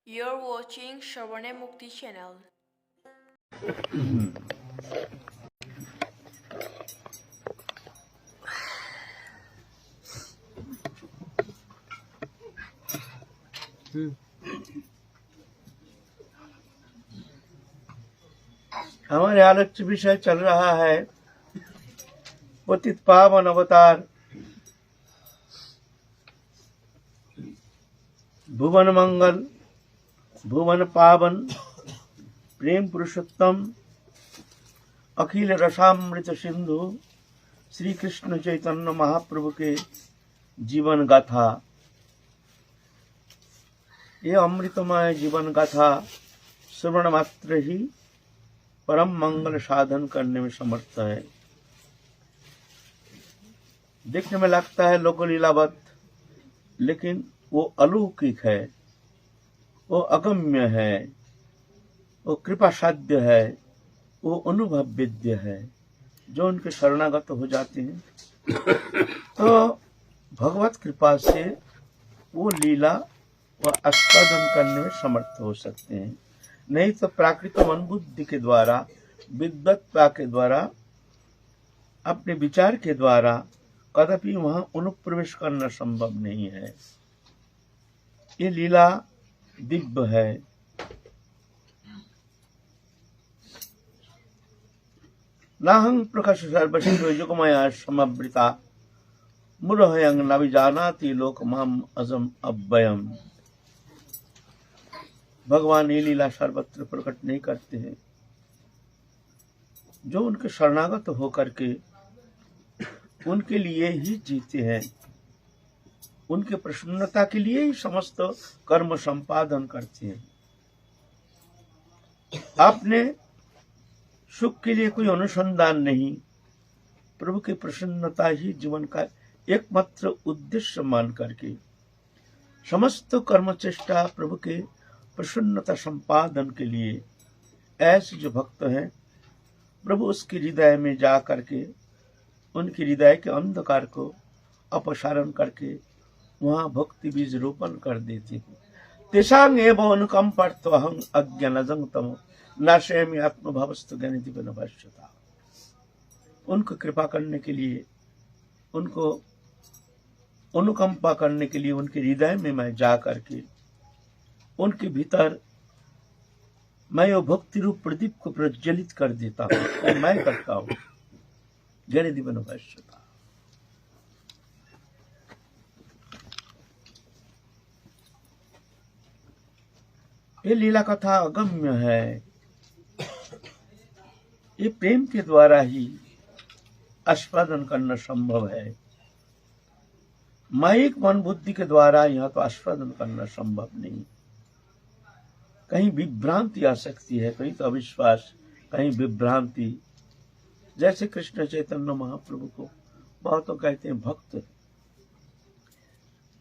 You're watching Shravane Mukti channel. हमारे आलोच्य विषय चल रहा है पतित पावन अवतार भुवन मंगल भुवन पावन प्रेम पुरुषोत्तम अखिल रसामृत सिंधु श्री कृष्ण चैतन्य महाप्रभु के जीवन गाथा। ये अमृतमय जीवन गाथा श्रवण मात्र ही परम मंगल साधन करने में समर्थ है। देखने में लगता है लोकलीलावत, लेकिन वो अलौकिक है, वो अगम्य है, वो कृपा साध्य है, वो अनुभव विद्य है। जो उनके शरणागत हो जाते हैं तो भगवत कृपा से वो लीला व आस्वादन करने में समर्थ हो सकते हैं। नहीं तो प्राकृत मन बुद्धि के द्वारा, विद्वत्ता के द्वारा, अपने विचार के द्वारा कदापि वहां अनुप्रवेश करना संभव नहीं है। ये लीला दिव्य है। नाहं प्रकाश सर्वस्य युगमया समवृता मुरहयं न विजानाति लोकमहं अजम अव्ययम्। भगवान ये लीला सर्वत्र प्रकट नहीं करते हैं। जो उनके शरणागत होकर के उनके लिए ही जीते हैं, उनके प्रसन्नता के लिए ही समस्त कर्म संपादन करते हैं। आपने सुख के लिए कोई अनुसंधान नहीं, प्रभु की प्रसन्नता ही जीवन का एकमात्र उद्देश्य मान करके समस्त कर्म चेष्टा प्रभु के प्रसन्नता संपादन के लिए ऐसे जो भक्त हैं, प्रभु उसके हृदय में जा करके उनके हृदय के अंधकार को अपसारण करके वहां भक्ति बीज रोपण कर देते हैं। तेषांग एवं अनुकंपार्थं अज्ञानजं तमो नाशयामि आत्मभावस्तु ज्ञानिधिपन भाष्यता। उनको कृपा करने के लिए, उनको अनुकंपा करने के लिए उनके हृदय में मैं जा करके उनके भीतर मैं वो भक्ति रूप प्रदीप को प्रज्वलित कर देता हूँ। मैं करता हूँ। ज्ञानिधिपन भाष्यता। ये लीला कथा अगम्य है। ये प्रेम के द्वारा ही आस्वादन करना संभव है। माइक मन बुद्धि के द्वारा यहाँ तो आस्वादन करना संभव नहीं। कहीं विभ्रांति आ सकती है, कहीं तो अविश्वास, कहीं विभ्रांति। जैसे कृष्ण चैतन्य महाप्रभु को बहुतों कहते हैं भक्त,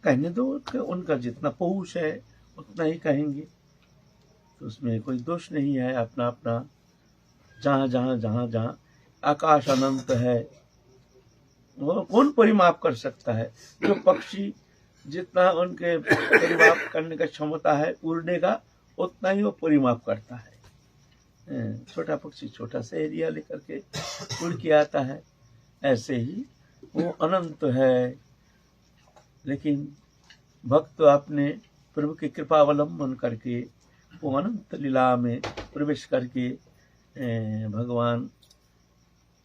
कहने दो, उनका जितना पहुंच है उतना ही कहेंगे, तो उसमें कोई दोष नहीं है। अपना अपना जहां जहां जहां जहां आकाश अनंत है, वो कौन परिमाप कर सकता है। जो पक्षी जितना उनके परिमाप करने का क्षमता है उड़ने का, उतना ही वो परिमाप करता है। छोटा पक्षी छोटा सा एरिया लेकर के उड़ के आता है, ऐसे ही वो अनंत है। लेकिन भक्त अपने प्रभु की कृपा अवलंबन करके वो अनंत लीला में प्रवेश करके भगवान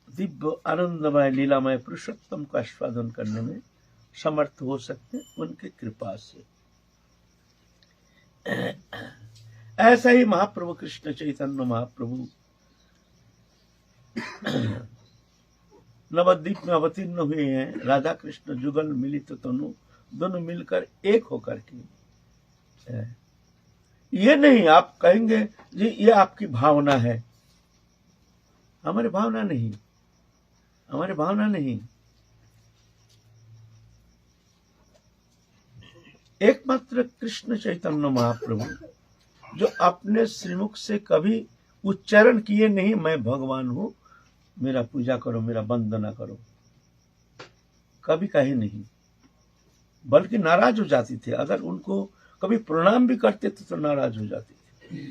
दिव्य आनंदमय लीलामय पुरुषोत्तम का आस्वादन करने में समर्थ हो सकते हैं उनकी कृपा से। ऐसा ही महाप्रभु कृष्ण चैतन्य महाप्रभु नवद्वीप में अवतीर्ण हुए हैं। राधा कृष्ण जुगल मिलित तनु, दोनों मिलकर एक होकर के। ये नहीं आप कहेंगे जी ये आपकी भावना है। हमारी भावना नहीं, हमारी भावना नहीं। एकमात्र कृष्ण चैतन्य महाप्रभु जो अपने श्रीमुख से कभी उच्चारण किए नहीं मैं भगवान हूं, मेरा पूजा करो, मेरा वंदना करो, कभी कहे नहीं, बल्कि नाराज हो जाती थी। अगर उनको कभी प्रणाम भी करते थे तो नाराज हो जाते थे।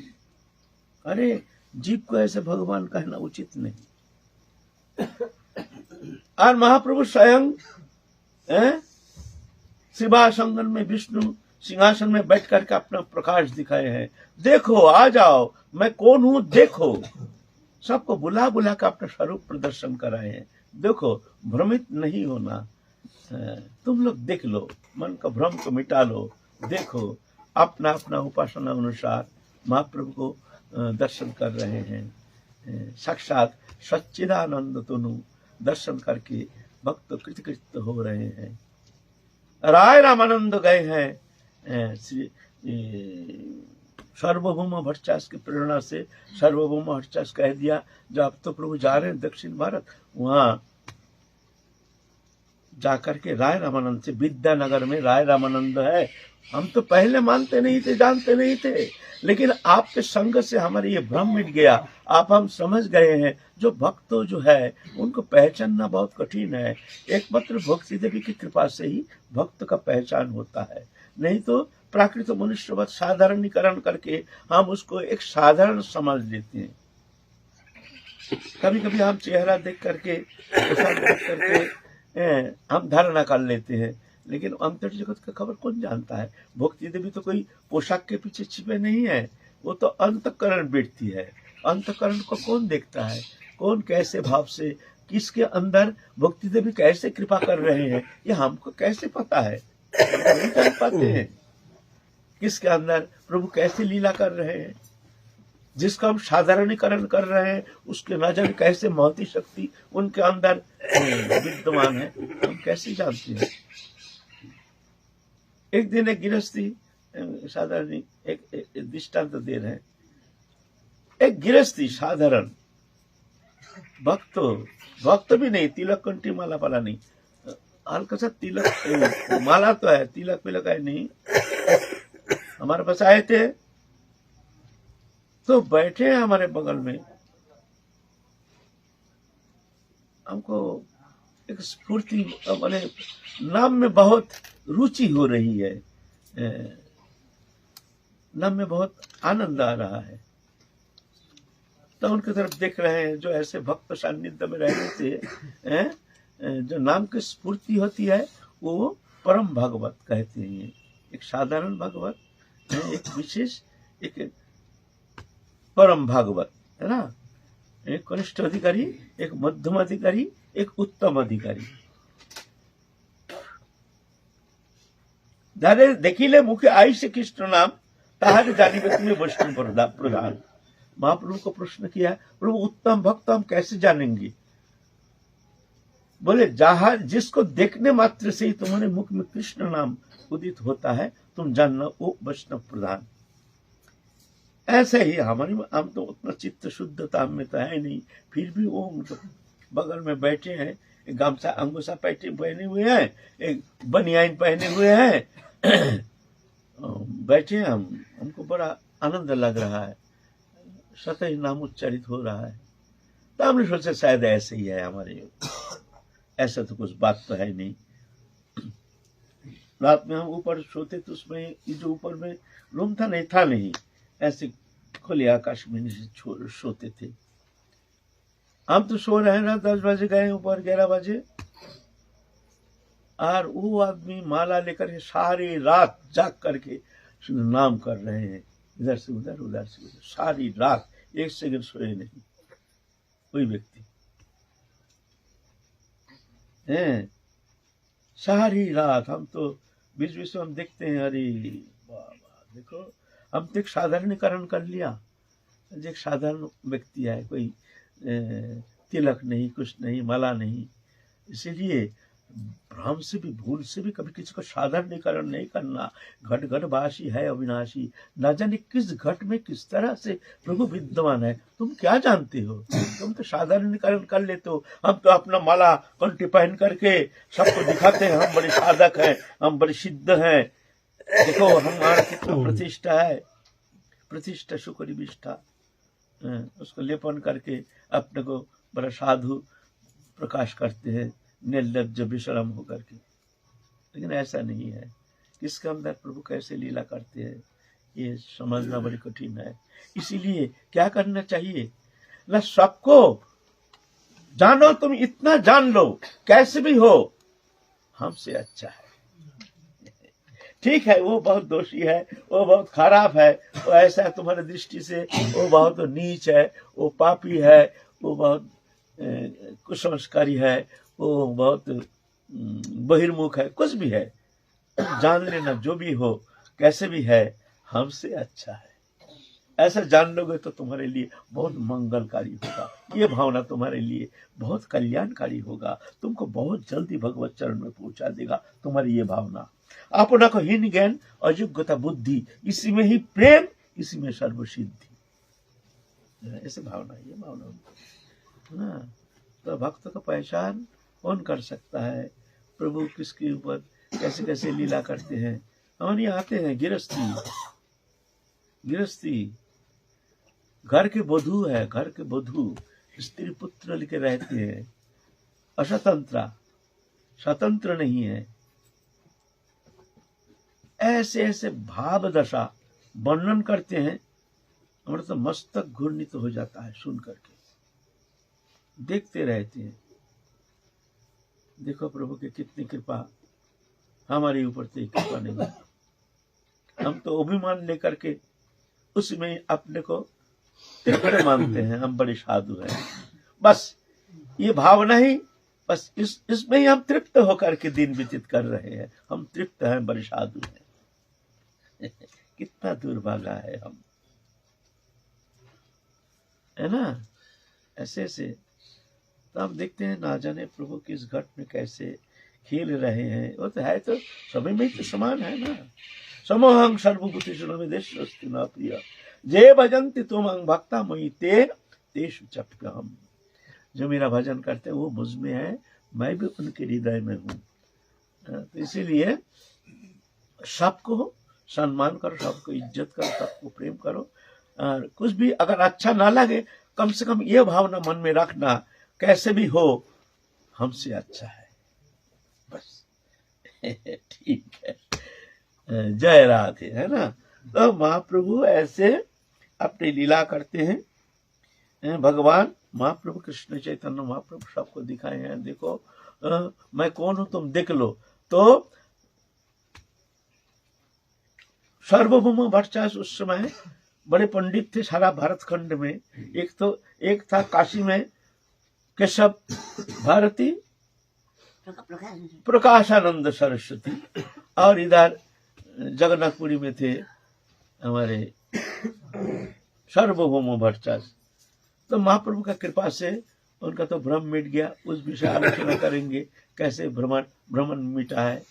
अरे जीव को ऐसे भगवान कहना उचित नहीं। और महाप्रभु स्वयं शिवासंगन में विष्णु सिंहासन में बैठ करके अपना प्रकाश दिखाए हैं। देखो आ जाओ, मैं कौन हूं देखो। सबको बुला बुला कर अपना स्वरूप प्रदर्शन कराए हैं। देखो, भ्रमित नहीं होना, तुम लोग देख लो, मन का भ्रम को मिटा लो। देखो, अपना अपना उपासना अनुसार महाप्रभु को दर्शन कर रहे हैं। साक्षात सच्चिदानंद तनु दर्शन करके भक्त कृतकृत हो रहे हैं। राय रामानंद गए हैं श्री सार्वभौम भट्टाचार्य की प्रेरणा से। सार्वभौम भट्टाचार्य कह दिया, जब अब तो प्रभु जा रहे हैं दक्षिण भारत, वहां जाकर के राय रामानंद से, विद्यानगर में राय रामानंद है। हम तो पहले मानते नहीं थे, जानते नहीं थे, लेकिन आपके संग से हमारे ये भ्रम मिट गया। आप हम समझ गए हैं, जो भक्त जो है उनको पहचानना बहुत कठिन है। एकमात्र भक्ति देवी की कृपा से ही भक्त का पहचान होता है, नहीं तो प्राकृत मनुष्यवत साधारणीकरण करके हम उसको एक साधारण समझ लेते हैं। कभी कभी हम चेहरा देख करके, देख करके हम धारणा कर लेते हैं, लेकिन अंतर जगत का खबर कौन जानता है। भक्ति देवी तो कोई पोशाक के पीछे छिपे नहीं है, वो तो अंतःकरण बैठती है। अंतःकरण को कौन देखता है, कौन कैसे भाव से, किसके अंदर भक्ति देवी कैसे कृपा कर रहे हैं, ये हमको कैसे पता है, नहीं जान पाते हैं। किसके अंदर प्रभु कैसे लीला कर रहे हैं, जिसका हम साधारणीकरण कर रहे हैं, उसके नजर कैसे महती शक्ति उनके अंदर विद्यमान है, हम कैसे जानते हैं। एक दिन एक गृहस्थी, साधारण एक दृष्टांत दे रहे हैं। एक गृहस्थी साधारण भक्त भी नहीं, तिलक कंठी माला पाला नहीं, हल्का सा तिलक माला तो है, तिलक पिलक है नहीं। हमारे पास आए थे तो बैठे हैं हमारे बगल में। हमको एक स्फूर्ति, मैंने नाम में बहुत रुचि हो रही है, नाम में बहुत आनंद आ रहा है। तो उनकी तरफ देख रहे हैं, जो ऐसे भक्त सान्निध्य में रहने से जो नाम की स्फूर्ति होती है, वो परम भागवत कहते हैं। एक साधारण भागवत, एक विशेष, एक परम भागवत है ना। एक कनिष्ठ अधिकारी, एक मध्यम अधिकारी, एक उत्तम अधिकारी। धारे देखिले मुखे आई से कृष्ण नाम, ताहारे जानिबे तुम्हें वैष्णव प्रधान। महाप्रभु को प्रश्न किया, प्रभु उत्तम भक्त हम कैसे जानेंगे। बोले, जहां जिसको देखने मात्र से ही तुम्हारे मुख में कृष्ण नाम उदित होता है, तुम जानना वो वैष्णव प्रधान। ऐसे ही हमारी, हम तो उतना चित्त शुद्धता में तो है नहीं, फिर भी वो बगल में बैठे हैं, एक गामछा अंगूछा पहने हुए हैं, एक बनियान पहने हुए हैं, बैठे हैं। हमको बड़ा आनंद लग रहा है, सतही नाम उच्चारित हो रहा है। तो हमने सोचा शायद ऐसे ही है हमारे, ऐसा तो कुछ बात तो है नहीं। रात में हम ऊपर सोते तो उसमें जो ऊपर में रूम था नहीं, ऐसे खुले आकाश में सोते थे। हम तो सो रहे हैं ना, 10 बजे गए ऊपर, 11 बजे, और वो आदमी माला लेकर सारी रात जाग करके नाम कर रहे हैं, इधर से उधर, उधर से उधर, सारी रात एक सेकंड सोए नहीं कोई व्यक्ति है। सारी रात हम तो बीच बीच में हम देखते हैं, अरे बाबा देखो, हम तो एक साधारणीकरण कर लिया, एक साधारण व्यक्ति है, कोई तिलक नहीं, कुछ नहीं, माला नहीं। इसीलिए भ्रम से भी, भूल से भी कभी किसी को साधारणीकरण नहीं करना। घट घट वासी है अविनाशी, न जाने किस घट में किस तरह से प्रभु विद्यमान है, तुम क्या जानते हो। तुम तो साधारणीकरण कर लेते हो। हम तो अपना माला कंठी पहन करके सबको दिखाते हैं, हम बड़े साधक हैं, हम बड़े सिद्ध हैं, देखो हमारा कितना प्रतिष्ठा है, प्रतिष्ठा सुकरी विष्ठा, उसको लेपन करके अपने को बड़ा साधु प्रकाश करते हैं, निर्लज्ज विश्राम होकर के। लेकिन ऐसा नहीं है, इसके अंदर प्रभु कैसे लीला करते हैं ये समझना बड़ी कठिन है। इसीलिए क्या करना चाहिए ना, सबको जानो, तुम इतना जान लो कैसे भी हो हमसे अच्छा है। ठीक है वो बहुत दोषी है, वो बहुत खराब है, वो ऐसा है तुम्हारी दृष्टि से, वो बहुत नीच है, वो पापी है, वो बहुत कुसंस्कारी है, वो बहुत बहिर्मुख है, कुछ भी है, जान लेना जो भी हो कैसे भी है हमसे अच्छा है। ऐसा जान लोगे तो तुम्हारे लिए बहुत मंगलकारी होगा, ये भावना तुम्हारे लिए बहुत कल्याणकारी होगा, तुमको बहुत जल्दी भगवत चरण में पहुंचा देगा तुम्हारी ये भावना। अपना को हीन ज्ञान अयोग्यता बुद्धि, इसी में ही प्रेम, इसी में सर्वसिद्धि, ऐसे भावना, ये भावना ना। तो भक्त को पहचान कौन कर सकता है, प्रभु किसके ऊपर कैसे कैसे लीला करते हैं। हमारे यहाँ आते हैं गृहस्थी घर के बधू है, घर के बधू स्त्री पुत्र लेके रहते हैं, स्वतंत्र नहीं है। ऐसे ऐसे भाव दशा वर्णन करते हैं, हमारा तो मस्तक घूर्णित हो जाता है सुन करके, देखते रहते हैं। देखो प्रभु की कितनी कृपा, हमारे ऊपर तो कृपा नहीं, हम तो अभिमान लेकर के उसमें अपने को तृप्त मानते हैं, हम बड़े साधु हैं, बस ये भावना ही, बस इसमें ही हम तृप्त होकर के दिन व्यतीत कर रहे हैं, हम तृप्त हैं, बड़े साधु हैं। कितना दुर्भागा है हम, है ना। ऐसे ऐसे तो हम देखते हैं, ना जाने प्रभु किस घट में कैसे खेल रहे हैं। वो तो है तो सभी में तो समान है ना। समोहं सर्वभूतेषु न विदेष्यस्ति न प्रिय, जे भजन्ति त्वमं भक्ता मयि तेषु चप्यहम्। जो मेरा भजन करते हैं वो मुझ में है, मैं भी उनके हृदय में हूँ। तो इसीलिए सबको सम्मान करो, सबको इज्जत करो, सबको प्रेम करो। कुछ भी अगर अच्छा ना लगे, कम से कम ये भावना मन में रखना, कैसे भी हो हमसे अच्छा है, बस। ठीक है, जय राधे, है ना। तो महाप्रभु ऐसे अपनी लीला करते हैं। भगवान महाप्रभु कृष्ण चैतन्य महाप्रभु सबको दिखाए हैं, देखो मैं कौन हूं तुम देख लो। तो सार्वभौम भट्टाचार्य उस समय बड़े पंडित थे सारा भारत खंड में। एक था काशी में केशव भारती प्रकाशानंद सरस्वती, और इधर जगन्नाथपुरी में थे हमारे सार्वभौम भट्टाचार्य। तो महाप्रभु का कृपा से उनका तो भ्रम मिट गया। उस विषय आलोचना करेंगे, कैसे भ्रमण मिटा है,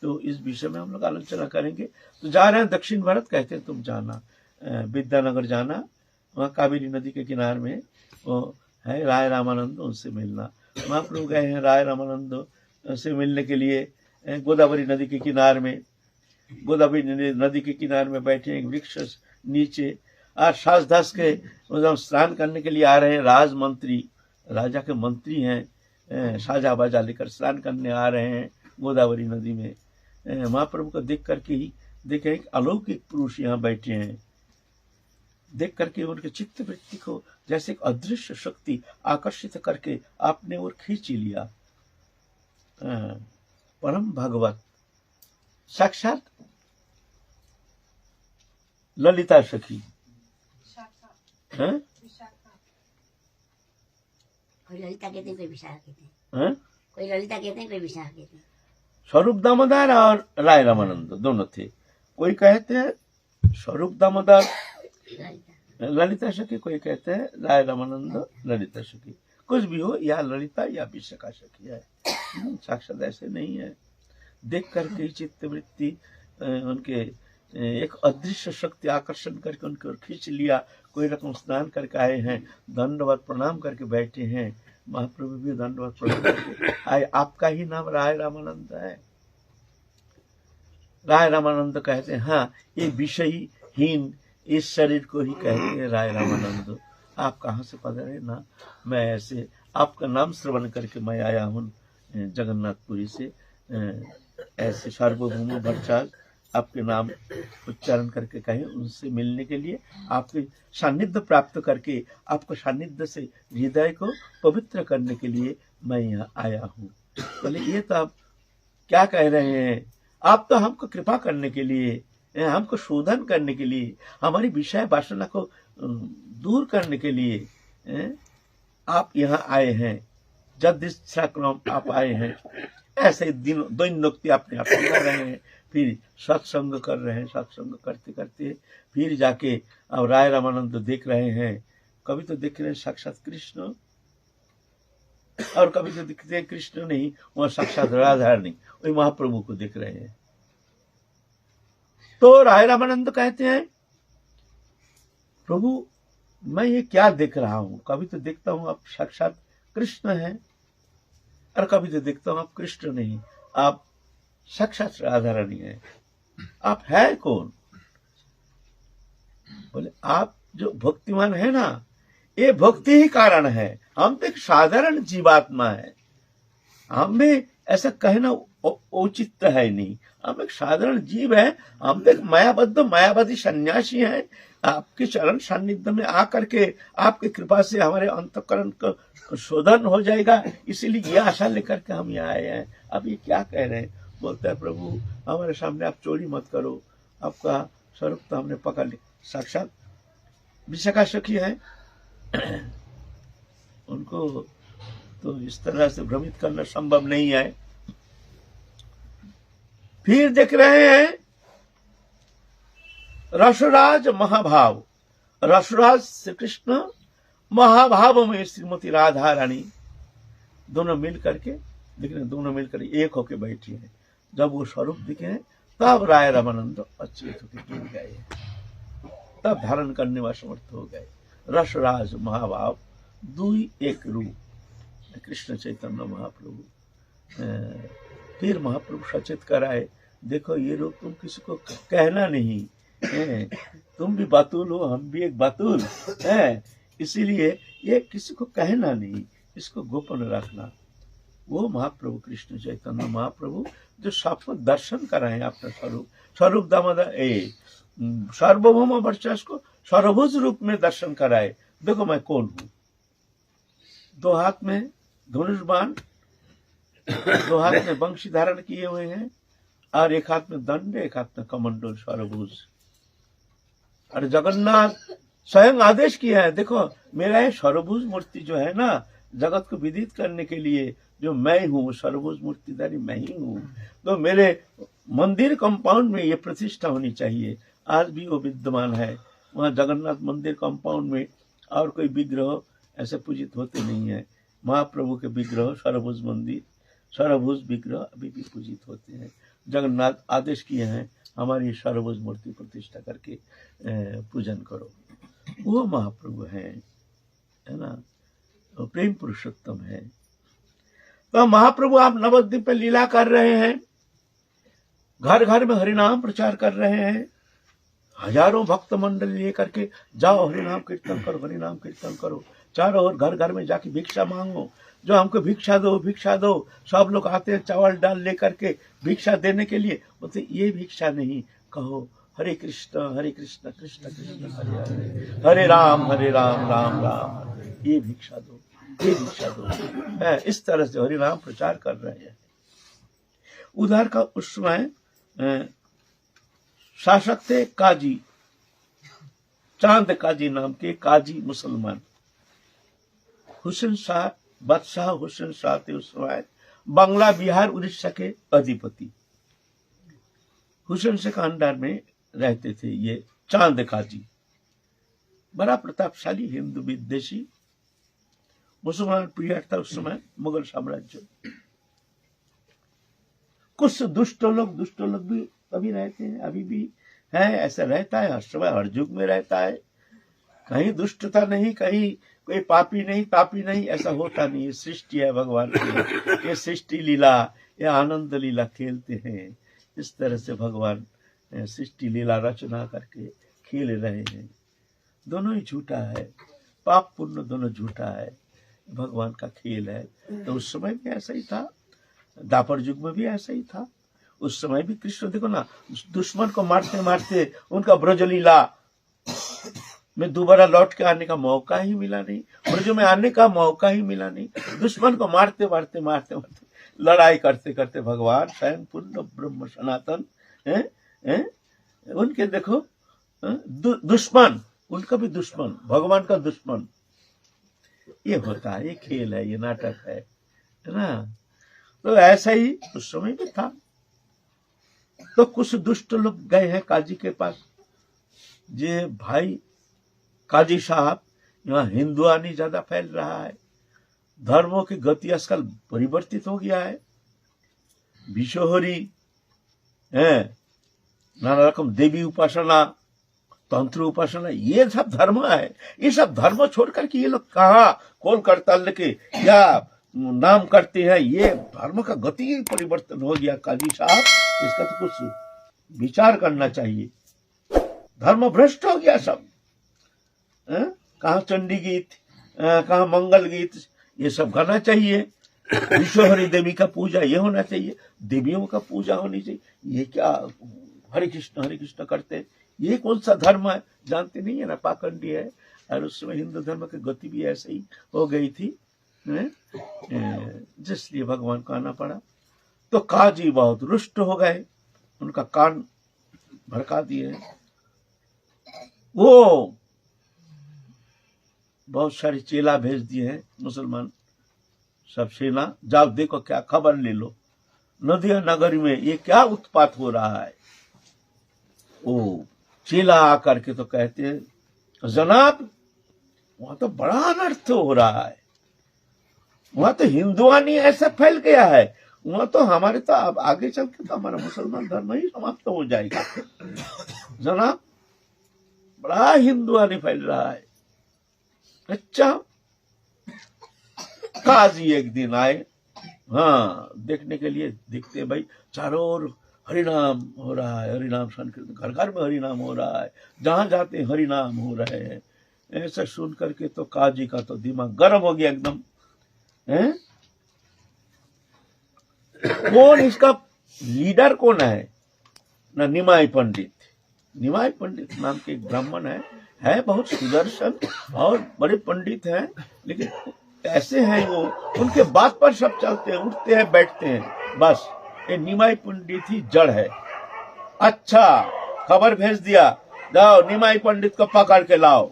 तो इस विषय में हम लोग आलोचना करेंगे। तो जा रहे हैं दक्षिण भारत, कहते हैं तुम जाना, विद्यानगर जाना, वहाँ कावेरी नदी के किनारे में वो है राय रामानंद, उनसे मिलना। महाप्रभु गए हैं राय रामानंद से मिलने के लिए गोदावरी नदी के किनारे में। गोदावरी नदी के किनारे में बैठे एक वृक्ष नीचे, और सास दास के स्नान करने के लिए आ रहे हैं राजमंत्री, राजा के मंत्री हैं, साजा बाजा लेकर स्नान करने आ रहे हैं गोदावरी नदी में। महाप्रभु को देख करके ही देखे एक अलौकिक पुरुष यहाँ बैठे हैं। देख करके उनके चित्त वृत्ति को जैसे एक अदृश्य शक्ति आकर्षित करके आपने और खींच लिया। परम भगवत साक्षात ललिता सखी, कोई ललिता कहते हैं, कोई विशाखा कहते हैं, कोई ललिता कहते हैं, कोई विशाखा कहते हैं। स्वरूप दामोदर और राय रामानंद दोनों थे। कोई कहते हैं स्वरूप दामोदर ललिता सखी, कोई कहते हैं राय रामानंद ललिता सखी। कुछ भी हो, या ललिता या विशाखा सखी है, साक्षात ऐसे नहीं है। देख करके ही चित्त वृत्ति उनके एक अदृश्य शक्ति आकर्षण करके उनकी ओर खींच लिया। कोई रकम स्नान करके आए हैं, दंडवत प्रणाम करके बैठे हैं। महाप्रभु भी दंडवत प्रणाम करके आए। आपका ही नाम राय रामानंद है। राय रामानंद कहते हैं, हाँ ये विषयहीन इस शरीर को ही कहते हैं राय रामानंद। आप कहाँ से पधारे ना, मैं ऐसे आपका नाम श्रवण करके मैं आया हूँ जगन्नाथपुरी से। ऐसे सार्वभौम भट्टाचार्य आपके नाम उच्चारण करके कहें, उनसे मिलने के लिए, आपके सानिध्य प्राप्त करके आपको सानिध्य से हृदय को पवित्र करने के लिए मैं यहाँ आया हूँ। बोले ये तो आप क्या कह रहे हैं, आप तो हमको कृपा करने के लिए, हमको शोधन करने के लिए, हमारी विषय वासना को दूर करने के लिए आप यहाँ आए हैं। जगदीश्वरम आप आए हैं, ऐसे दैनोक्ति अपने आप कर रहे हैं, फिर सत्संग कर रहे हैं। सत्संग करते करते फिर जाके अब राय रामानंद देख रहे हैं, कभी तो देख रहे हैं साक्षात कृष्ण, और कभी तो दिखते हैं कृष्ण नहीं, वह साक्षात राधा रानी, वही महाप्रभु को देख रहे हैं। तो राय रामानंद कहते हैं, प्रभु मैं ये क्या देख रहा हूं, कभी तो देखता हूं आप साक्षात कृष्ण हैं, और कभी तो देखता हूं आप कृष्ण नहीं, आप साक्षात राधा रानी हैं। आप है कौन? बोले आप जो भक्तिमान है ना, ये भक्ति ही कारण है, हम तो एक साधारण जीवात्मा है, हमें ऐसा कहना उचित है नहीं, हम एक साधारण जीव है, हम तो एक मायावादी सन्यासी हैं। आपके चरण सान्निध्य में आकर के आपकी कृपा से हमारे अंतःकरण का शोधन हो जाएगा, इसीलिए ये आशा लेकर के हम यहाँ आए हैं। अब ये क्या कह रहे हैं? बोलता है प्रभु हमारे सामने आप चोरी मत करो, आपका स्वरूप तो हमने पकड़ लिया। साक्षात विशाखा सखी है, उनको तो इस तरह से भ्रमित करना संभव नहीं है। फिर देख रहे हैं रसराज महाभाव, रसराज श्री कृष्ण, महाभाव में श्रीमती राधा रानी, दोनों मिल करके देख रहे, दोनों मिलकर एक होके बैठी हैं। जब वो स्वरूप दिखे हैं तब राय रामानंद अचेत होकर गिर गए, तब धारण करने व समर्थ हो गए। रसराज महाभाव दुई एक रूप, कृष्ण चैतन्य महाप्रभु। फिर महाप्रभु सचेत कराए, देखो ये लोग तुम किसी को कहना नहीं, तुम भी बातुल हो, हम भी एक बातुल है, इसीलिए ये किसी को कहना नहीं, इसको गोपन रखना। वो महाप्रभु कृष्ण चैतन्य महाप्रभु जो सबको दर्शन कराए अपना स्वरूप दामोदर सार्वभौम वर्चस्व को सर्वभुज रूप में दर्शन कराए। देखो मैं कौन हूं, दो हाथ में धनुष बाण, दो हाथ में वंशी धारण किए हुए हैं, और एक हाथ में दंड, एक हाथ में कमंडल सर्वभुज। और जगन्नाथ स्वयं आदेश किया है, देखो मेरा ये सर्वभुज मूर्ति जो है ना, जगत को विदित करने के लिए जो मैं हूँ, सर्वभुज मूर्तिधारी मैं ही हूँ, तो मेरे मंदिर कंपाउंड में ये प्रतिष्ठा होनी चाहिए। आज भी वो विद्यमान है, वहाँ जगन्नाथ मंदिर कंपाउंड में और कोई विग्रह ऐसे पूजित होते नहीं है। महाप्रभु के विग्रह, सर्वभुज मंदिर, सर्वभुज विग्रह अभी भी पूजित होते हैं। जगन्नाथ आदेश किए हैं हमारी सर्वभुज मूर्ति प्रतिष्ठा करके पूजन करो। वो महाप्रभु है ना, वो प्रेम पुरुषोत्तम है। तो महाप्रभु आप नवद्वीप पे लीला कर रहे हैं, घर घर में हरिनाम प्रचार कर रहे हैं, हजारों भक्त मंडल लेकर के जाओ, हरिनाम कीर्तन करो, हरिनाम कीर्तन करो, चारों ओर घर घर में जाके भिक्षा मांगो, जो हमको भिक्षा दो भिक्षा दो। सब लोग आते हैं चावल डाल लेकर के भिक्षा देने के लिए, बोलते ये भिक्षा नहीं, कहो हरे कृष्ण कृष्ण कृष्ण हरे हरे, हरे राम राम राम हरे, ये भिक्षा दो, ये भिक्षा दो। इस तरह से हरिनाम प्रचार कर रहे हैं। उधर का उस समय शासक थे काजी, चांद काजी नाम के काजी मुसलमान। हुसैन शाह, बादशाह हुसैन शाह थे उस समय बांग्ला बिहार उड़ीसा के अधिपति। हुसैन शाह के अंडर में रहते थे ये चांद काजी, बड़ा प्रतापशाली हिंदू विद्वेषी मुसलमान पीरियड था उस समय मुगल साम्राज्य। कुछ दुष्ट लोग भी कभी रहते हैं, अभी भी है, ऐसा रहता है, हर समय हर युग में रहता है। कहीं दुष्टता नहीं, कहीं कोई पापी नहीं तापी नहीं, ऐसा होता नहीं। सृष्टि है भगवान की, ये सृष्टि लीला, ये आनंद लीला खेलते हैं। इस तरह से भगवान सृष्टि लीला रचना करके खेल रहे हैं। दोनों ही झूठा है, पाप पुण्य दोनों झूठा है, भगवान का खेल है। तो उस समय भी ऐसा ही था, द्वापर युग में भी ऐसा ही था। उस समय भी कृष्ण देखो ना, दुश्मन को मारते मारते उनका ब्रजलीला में दोबारा लौट के आने का मौका ही मिला नहीं, ब्रज में आने का मौका ही मिला नहीं। दुश्मन को मारते मारते मारते मारते लड़ाई करते करते भगवान स्वयं पूर्ण ब्रह्म सनातन हैं, उनके देखो दुश्मन, उनका भी दुश्मन, भगवान का दुश्मन। ये होता है, ये खेल है, ये नाटक है ना। तो ऐसा ही उस समय भी था। तो कुछ दुष्ट लोग गए हैं काजी के पास, जे भाई काजी साहब, यहाँ हिंदुआनी ज्यादा फैल रहा है, धर्मों की गति आजकल परिवर्तित हो गया है, विषोहरी है, नाना रकम देवी उपासना, तंत्र उपासना, ये सब धर्म है। ये सब धर्म छोड़ करके ये लोग कहाँ खोल करताल के क्या नाम करते हैं। ये धर्म का गति परिवर्तन हो गया काजी साहब, इसका तो कुछ विचार करना चाहिए। धर्म भ्रष्ट हो गया सब। कहाँ चंडी गीत, कहाँ मंगल गीत, ये सब गाना चाहिए। विश्वहरी देवी का पूजा ये होना चाहिए, देवियों का पूजा होनी चाहिए। ये क्या हरे कृष्ण करते, ये कौन सा धर्म है, जानते नहीं है ना, पाखंडी है। और उस समय हिंदू धर्म की गति भी ऐसे ही हो गई थी, जिसलिए भगवान को आना पड़ा। तो काजी बहुत रुष्ट हो गए, उनका कान भड़का दिए। वो बहुत सारे चेला भेज दिए हैं मुसलमान सब सेना, जाओ देखो क्या खबर ले लो, नदिया नगरी में ये क्या उत्पात हो रहा है। ओ चेला आकर के तो कहते हैं जनाब वहां तो बड़ा अनर्थ हो रहा है, वहां तो हिंदुआनी ऐसा फैल गया है, वहां तो हमारे तो अब आगे चल के तो हमारा मुसलमान धर्म ही समाप्त हो जाएगा। जनाब बड़ा हिंदुआनी फैल रहा है। अच्छा, काजी एक दिन आए, हाँ देखने के लिए। देखते भाई चारों ओर हरिनाम हो रहा है, हरिनाम संकीर्तन, घर घर में हरिनाम हो रहा है, जहां जाते हरिनाम हो रहे हैं। ऐसा सुन करके तो काजी का तो दिमाग गर्म हो गया एकदम। कौन इसका लीडर कौन है ना, निमाई पंडित। निमाई पंडित नाम के एक ब्राह्मण है बहुत सुदर्शन और बड़े पंडित हैं, लेकिन ऐसे हैं वो, उनके बात पर सब चलते हैं, उठते हैं बैठते हैं, बस ये निमाई पंडित ही जड़ है। अच्छा, खबर भेज दिया, जाओ निमाई पंडित को पकड़ के लाओ।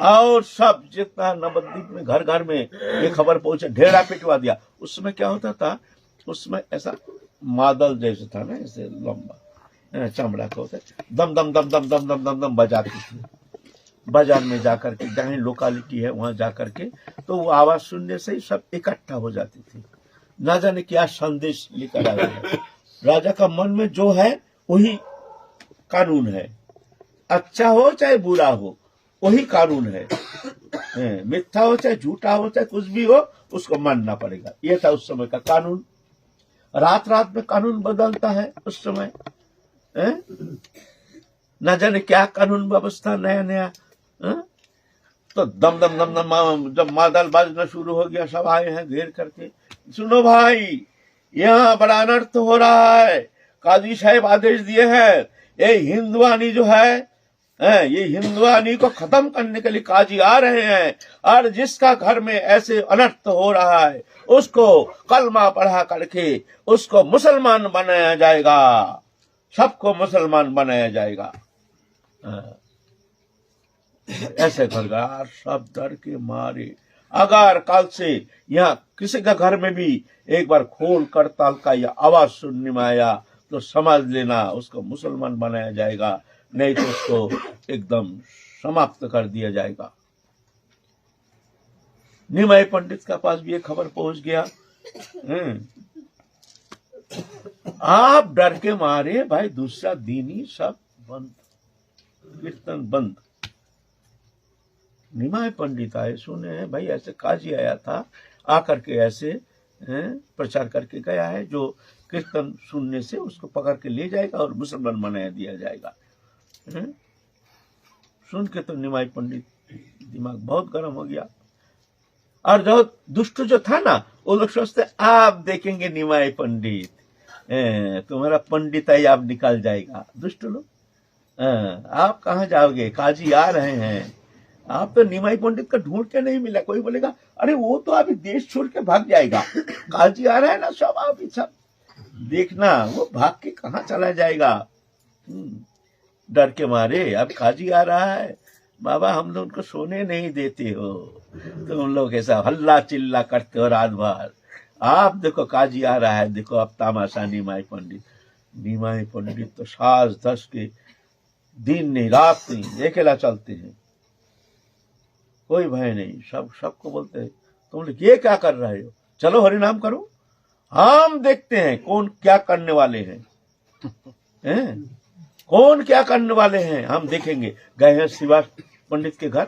और सब जितना नवद्वीप में घर घर में ये खबर पहुंचे, ढेरा पिटवा दिया। उसमें क्या होता था, उसमें ऐसा मादल जैसे था ना, ऐसे लंबा चमड़ा का होता है, दम दम दम दम दम दम दम दम बजाती थी। बाजार में जाकर के, जहाँ लोकालिटी है वहां जाकर के, तो वो आवाज सुनने से ही सब इकट्ठा हो जाती थी। ना जाने क्या संदेश लेकर आया है। राजा का मन में जो है वही कानून है, अच्छा हो चाहे बुरा हो वही कानून है। मिथ्या हो चाहे झूठा हो चाहे कुछ भी हो, उसको मानना पड़ेगा। ये था उस समय का कानून। रात रात में कानून बदलता है उस समय। न जाने क्या कानून व्यवस्था नया नया। तो दम दम दम दम जब मादल बाजना शुरू हो गया, सब आए हैं घेर करके, सुनो भाई यहाँ बड़ा अनर्थ हो रहा है, काजी साहब आदेश दिए हैं, ये हिंदुआनी जो है, ये हिंदुआनी को खत्म करने के लिए काजी आ रहे हैं, और जिसका घर में ऐसे अनर्थ हो रहा है उसको कलमा पढ़ा करके उसको मुसलमान बनाया जाएगा, सबको मुसलमान बनाया जाएगा। ऐसे घर सब डर के मारे। अगर कल से यहाँ किसी का घर में भी एक बार खोल करताल का या आवाज सुनने में आया तो समझ लेना उसको मुसलमान बनाया जाएगा, नहीं तो उसको एकदम समाप्त कर दिया जाएगा। निमाई पंडित का पास भी ये खबर पहुंच गया। आप डर के मारे भाई, दूसरा दिन ही सब बंद, कीर्तन बंद। निमाई पंडित आए, सुने हैं भाई ऐसे काजी आया था, आकर के ऐसे प्रचार करके गया है, जो कीर्तन सुनने से उसको पकड़ के ले जाएगा और मुसलमान बनाया दिया जाएगा। सुन के तो निमाई पंडित दिमाग बहुत गर्म हो गया। और जो दुष्ट जो था ना, वो लोग सोचते आप देखेंगे निमाई पंडित, तुम्हारा पंडिताई आप निकाल जाएगा। दुष्ट लोग, आप कहाँ जाओगे? काजी आ रहे हैं, आप तो निमाई पंडित का ढूंढ के नहीं मिला। कोई बोलेगा अरे वो तो अभी देश छोड़ के भाग जाएगा, काजी आ रहा है ना, सब आप सब देखना, वो भाग के कहाँ चला जाएगा। डर के मारे अब काजी आ रहा है, बाबा हम लोग उनको सोने नहीं देते हो, तुम लोग ऐसा हल्ला चिल्ला करते हो रात भर। आप देखो काजी आ रहा है, देखो अब तामाशा निमाई पंडित। निमाई पंडित तो सास दस के दिन नहीं रात नहीं अकेला चलते हैं, कोई भय नहीं। सबको बोलते हैं तुम लोग ये क्या कर रहे हो, चलो हरि नाम करो, हम देखते हैं कौन क्या करने वाले हैं, कौन क्या करने वाले हैं हम देखेंगे। गए हैं शिवास पंडित के घर,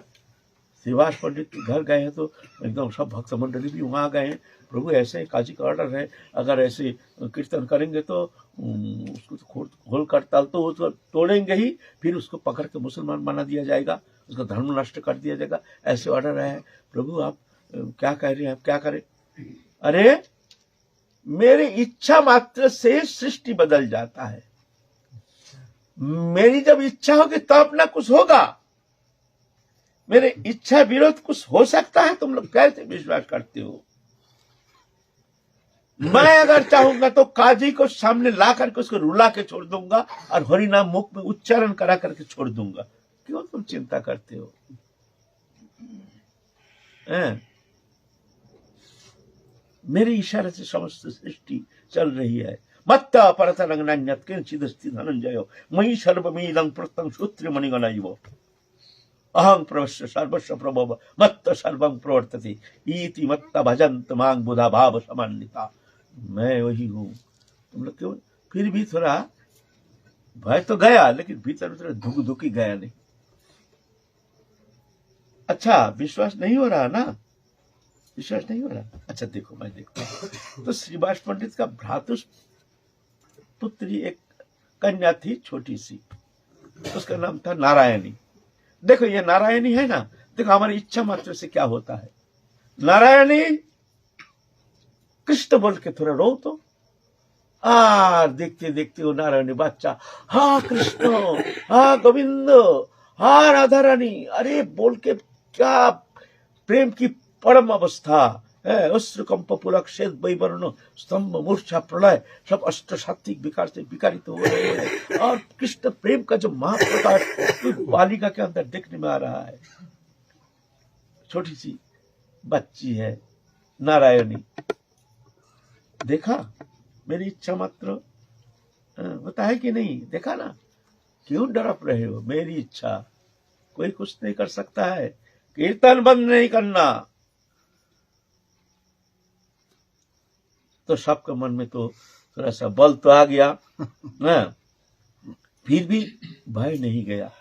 शिवास पंडित के घर गए हैं तो एकदम सब भक्त मंडली भी वहां गए हैं। प्रभु ऐसे काजी का ऑर्डर है, अगर ऐसे कीर्तन करेंगे तो उसको तो खोल करताल तो उसको तोड़ेंगे ही, फिर उसको पकड़ के मुसलमान बना दिया जाएगा, उसका धर्म नष्ट कर दिया जाएगा, ऐसे ऑर्डर है। प्रभु आप क्या कह रहे हैं, आप क्या करें? अरे मेरी इच्छा मात्र से सृष्टि बदल जाता है, मेरी जब इच्छा होगी तब ना कुछ होगा, मेरे इच्छा विरोध कुछ हो सकता है? तुम लोग कैसे विश्वास करते हो? मैं अगर चाहूंगा तो काजी को सामने ला करके उसको रुला के छोड़ दूंगा और हरि नाम मुख में उच्चारण करा करके छोड़ दूंगा। क्यों तुम चिंता करते हो? मेरे इशारे से समस्त सृष्टि चल रही है। मत्ता परतरंगनान्यत किंचिदस्ति धनंजयो मयि सर्वमिदं प्रत्यं सूत्र मणिगणैव अहं प्रवश्य सर्वस्व प्रभव मत्त सर्वं प्रवर्तते इति मत्त भजन्त मां बुधा भाव समान्विता। मैं वही हूं। तुम लोग क्यों? फिर भी थोड़ा भय तो गया, लेकिन भीतर भीतर धुक गया नहीं। अच्छा विश्वास नहीं हो रहा ना, विश्वास नहीं हो रहा। अच्छा देखो, मैं देखता तो श्रीवास पंडित का भ्रातु पुत्री एक कन्या थी छोटी सी, उसका नाम था नारायणी। देखो ये नारायणी है ना, देखो हमारी इच्छा मात्र से क्या होता है। नारायणी कृष्ण बोल के थोड़ा रो तो देखते देखते वो नारायणी बच्चा हाँ कृष्ण, हाँ गोविंद, हाँ राधा रानी, अरे बोल के क्या प्रेम की परम अवस्था है। अश्रुकंप पुलक श्वेत वैवर्ण स्तंभ मूर्छा प्रलय सब अष्ट सात्विक विकार से विकारित हो रहे हैं, और कृष्ण प्रेम का जो महाप्रकाश बालिका के अंदर देखने में आ रहा है। छोटी सी बच्ची है नारायणी। देखा मेरी इच्छा मात्र होता है कि नहीं? देखा ना, क्यों डरप रहे हो? मेरी इच्छा कोई कुछ नहीं कर सकता है। कीर्तन बंद नहीं करना तो सबके मन में तो थोड़ा सा बल तो आ गया ना, फिर भी भय नहीं गया।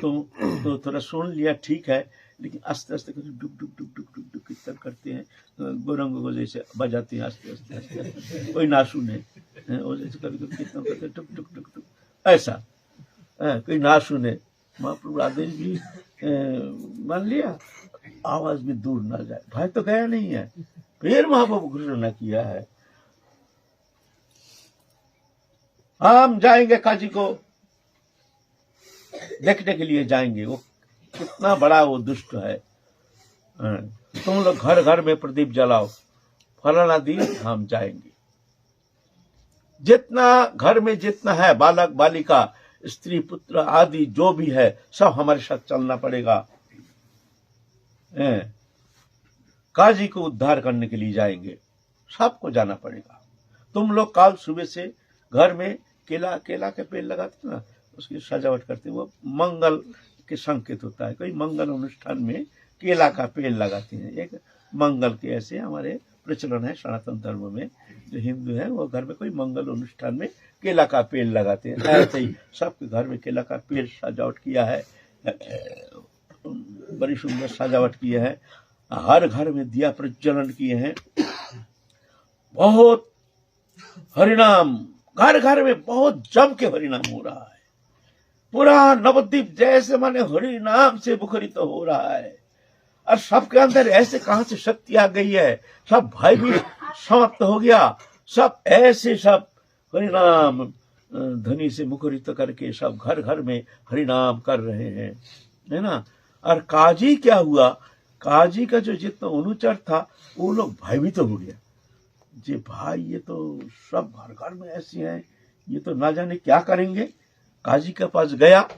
तो थोड़ा सुन लिया ठीक है, लेकिन आस्ते आस्ते डुक डुक डुक डुक डुक डुक कीर्तन करते हैं, गोरंग को जैसे बजाते हैं आस्ते आस्ते आस्ते, कोई ना सुने वो जैसे कभी कभी कीर्तन करते हैं टुक टुक टुक टुक ऐसा, कोई ना सुने। महाप्रभु आदेश भी मान लिया, आवाज भी दूर ना जाए, भय तो गया नहीं है। फिर महाप्रभु घोषणा किया है हम जाएंगे काजी को देखने के लिए जाएंगे, वो कितना बड़ा वो दुष्ट है। तुम लोग घर घर में प्रदीप जलाओ, फलाना दिन हम जाएंगे। जितना घर में जितना है बालक बालिका स्त्री पुत्र आदि जो भी है सब हमारे साथ चलना पड़ेगा। काजी को उद्धार करने के लिए जाएंगे, सबको जाना पड़ेगा। तुम लोग कल सुबह से घर में केला के पेड़ लगाते ना, उसकी सजावट करते, वो मंगल के संकेत होता है। कोई मंगल अनुष्ठान में केला का पेड़ लगाते हैं, एक मंगल के ऐसे हमारे प्रचलन है सनातन धर्म में। जो हिंदू है वो घर में कोई मंगल अनुष्ठान में केला का पेड़ लगाते हैं। ऐसे ही सबके घर में केला का पेड़ सजावट किया है, बड़ी सुंदर सजावट की है। हर घर में दिया प्रज्वलन किए हैं। बहुत हरिनाम, घर घर में बहुत जम के हरिनाम हो रहा है। पूरा नवद्वीप जैसे माने हरिनाम से मुखरित तो हो रहा है। और सबके अंदर ऐसे कहां से शक्ति आ गई है, सब भय भी समाप्त हो गया, सब ऐसे सब हरिनाम ध्वनि से मुखरित करके सब घर घर में हरिनाम कर रहे हैं, है ना। और काजी क्या हुआ, काजी का जो जितना अनुचर था वो लोग भयभीत हो गया, जी भाई ये तो सब घर घर में ऐसे हैं, ये तो ना जाने क्या करेंगे। काजी के पास गया।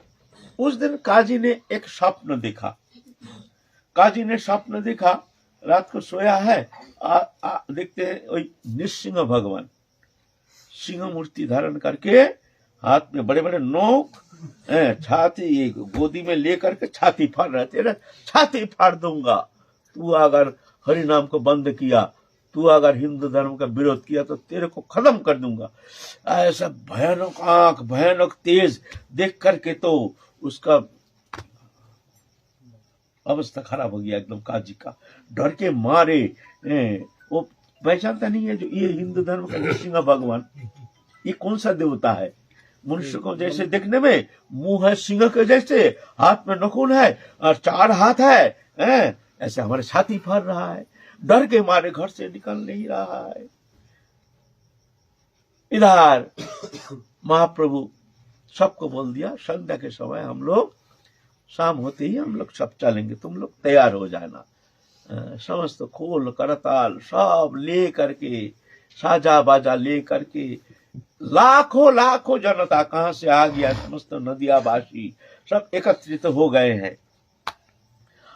उस दिन काजी ने एक स्वप्न देखा। काजी ने स्वप्न देखा, रात को सोया है, देखते हैं वही नृसिंह भगवान सिंह मूर्ति धारण करके हाथ में बड़े बड़े नोक, छाती गोदी में लेकर के छाती फाड़ रहे, तेरा छाती फाड़ दूंगा तू अगर हरि नाम को बंद किया, तू अगर हिंदू धर्म का विरोध किया तो तेरे को खत्म कर दूंगा। ऐसा भयानक आंख, भयानक तेज देख करके तो उसका अवस्था खराब हो गया एकदम। काजी का डर के मारे, वो पहचानता नहीं है जो ये हिंदू धर्म का नृसिंह भगवान, ये कौन सा देवता है। मनुष्य को जैसे देखने में मुंह है सिंह के जैसे, हाथ में नखून है और 4 हाथ है, ऐसे हमारे छाती फाड़ रहा है। डर के मारे घर से निकल नहीं रहा है। इधर महाप्रभु सबको बोल दिया, संध्या के समय हम लोग, शाम होते ही हम लोग सब चलेंगे, तुम लोग तैयार हो जाना। समस्त खोल करताल सब ले करके, साजा बाजा ले करके, लाखों लाखों जनता कहां से आ गया, समस्त नदियावासी सब एकत्रित हो गए हैं।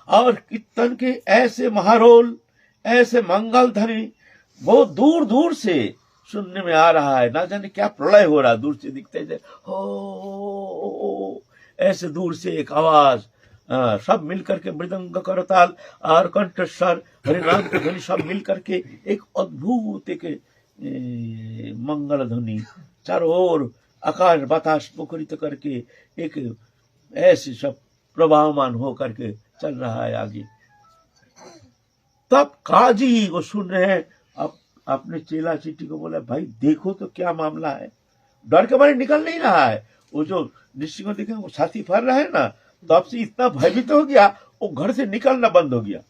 और कीर्तन के ऐसे महारोल, ऐसे मंगल ध्वनि बहुत दूर दूर से सुनने में आ रहा है। ना जाने क्या प्रलय हो रहा, दूर से दिखते थे, हो ऐसे दूर से एक आवाज, सब मिलकर के मृदंग करताल और कंठस्वर हरिनाम की ध्वनि सब मिलकर के एक अद्भुत एक मंगल ध्वनि चारों ओर आकाश बतास मुखरित करके एक ऐसे सब प्रभावमान हो करके चल रहा है आगे। तब काजी वो सुन रहे हैं। अब अपने चेला चीटी को बोला, भाई देखो तो क्या मामला है। डर के मारे निकल नहीं रहा है। वो जो नृसिंह देखे वो छाती फाड़ रहा है ना, तब से इतना भयभीत हो गया, वो घर से निकलना बंद हो गया।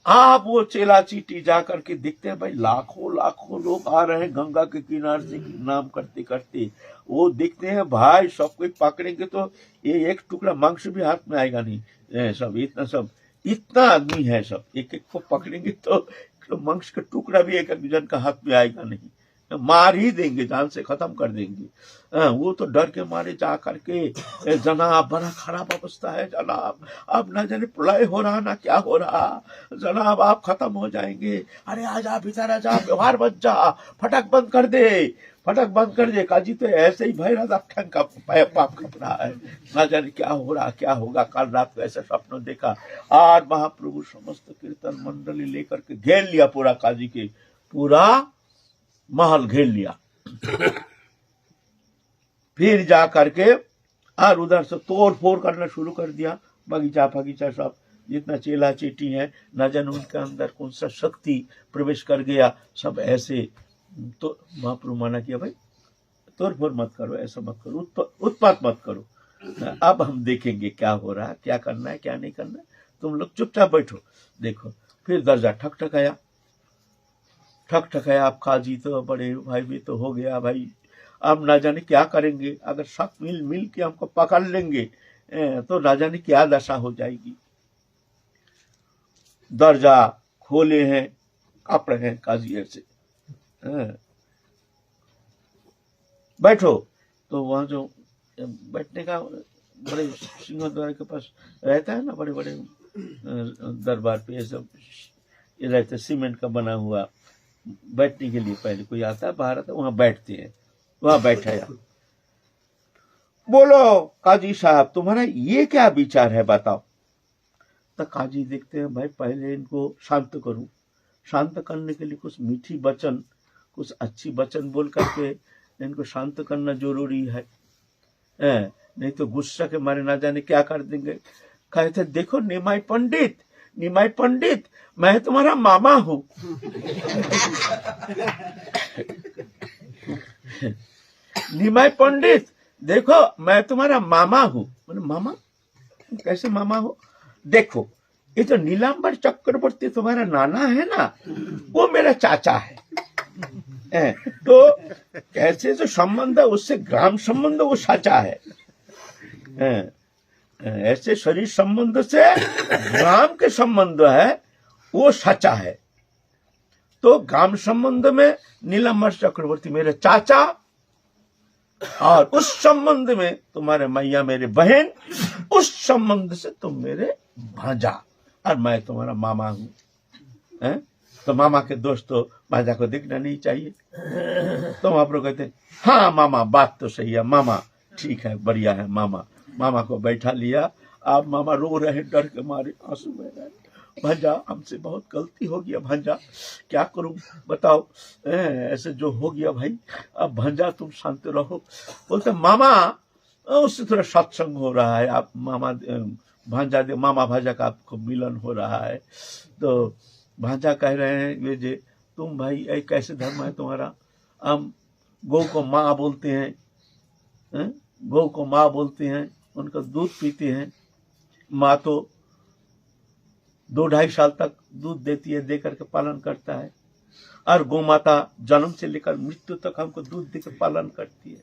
आप वो चेला चीटी जा करके देखते हैं, भाई लाखों लाखों लोग आ रहे हैं गंगा के किनारे से नाम करते करते। वो देखते हैं भाई सब कोई पकड़ेंगे तो ये एक टुकड़ा मांस भी हाथ में आएगा नहीं। सब इतना आदमी है, सब एक एक को पकड़ेंगे तो मांस का टुकड़ा भी एक एक जन का हाथ में आएगा नहीं, मार ही देंगे, जान से खत्म कर देंगे। वो तो डर के मारे जा करके, जनाब बड़ा खराब अवस्था है जनाब, अब ना जाने प्रलय हो रहा ना क्या हो रहा, जनाब आप खत्म हो जाएंगे। अरे आजा भीतर आजा, व्यवहार बच जा, फटक बंद कर दे, फटक बंद कर दे। काजी तो ऐसे ही भय रहा का पाप खप रहा है, ना जाने क्या हो रहा क्या होगा। कल रात को ऐसा स्वप्न देखा। आज महाप्रभु समस्त कीर्तन मंडली लेकर के घेर लिया पूरा, काजी के पूरा महल घेर लिया। फिर जा करके और उधर से तोड़ फोड़ करना शुरू कर दिया। बगीचा फगीचा सब जितना चेला चेटी है, न जाने उनके अंदर कौन सा शक्ति प्रवेश कर गया। सब ऐसे तो महाप्रभु माना किया, भाई तोड़ फोड़ मत करो, ऐसा मत करो, उत्पात मत करो। अब हम देखेंगे क्या हो रहा है, क्या करना है क्या नहीं करना है, तुम लोग चुपचाप बैठो देखो। फिर दरजा ठकठकाया। अब काजी तो बड़े भाई भी तो हो गया भाई, अब ना जाने क्या करेंगे। अगर सब मिल के हमको पकड़ लेंगे तो ना जाने क्या दशा हो जाएगी। दरजा खोले हैं, कप रहे हैं काजी ऐसे, बैठो। तो वहां जो बैठने का बड़े सिंह द्वार के पास रहता है ना, बड़े बड़े दरबार पे ये सब ये रहते, सीमेंट का बना हुआ, बैठने के लिए पहले कोई आता है बाहर आता है, वहां बैठते हैं। वहां बैठा या बोलो काजी साहब तुम्हारा ये क्या विचार है बताओ। तो काजी देखते हैं, भाई पहले इनको शांत करूं, शांत करने के लिए कुछ मीठी वचन, कुछ अच्छी वचन बोल करके इनको शांत करना जरूरी है, नहीं तो गुस्सा के मारे ना जाने क्या कर देंगे। कहते देखो निमाई पंडित मैं तुम्हारा मामा हूं। निमाई पंडित देखो मैं तुम्हारा मामा हूं। मामा कैसे मामा हो? देखो ये जो नीलांबर चक्रवर्ती तुम्हारा नाना है ना, वो मेरा चाचा है। तो कैसे जो संबंध है उससे ग्राम संबंध वो साचा है। ऐसे शरीर संबंध से ग्राम के संबंध है वो सच्चा है। तो ग्राम संबंध में नीलांबर चक्रवर्ती मेरे चाचा, और उस संबंध में तुम्हारे मैया मेरे बहन, उस संबंध से तुम मेरे भांजा, और मैं तुम्हारा मामा हूं। तो मामा के दोस्त तो भांजा को दिखना नहीं चाहिए। तो आप लोग कहते हाँ मामा, बात तो सही है मामा, ठीक है, बढ़िया है मामा। मामा को बैठा लिया, अब मामा रो रहे, डर के मारे, आंसू बह रहे। भांजा हमसे बहुत गलती हो गया भांजा, क्या करूं बताओ, ऐसे जो हो गया भाई, अब भांजा तुम शांत रहो। बोलते मामा उससे थोड़ा सत्संग हो रहा है, आप मामा भांजा दे, मामा भांजा का आपको मिलन हो रहा है। तो भांजा कह रहे हैं ये जे तुम भाई कैसे धर्म है तुम्हारा, हम गौ को माँ बोलते हैं, गौ को माँ बोलते हैं, उनका दूध पीते हैं। माँ तो 2-2.5 साल तक दूध देती है, दे करके पालन करता है, और गौ माता जन्म से लेकर मृत्यु तक हमको दूध देकर पालन करती है।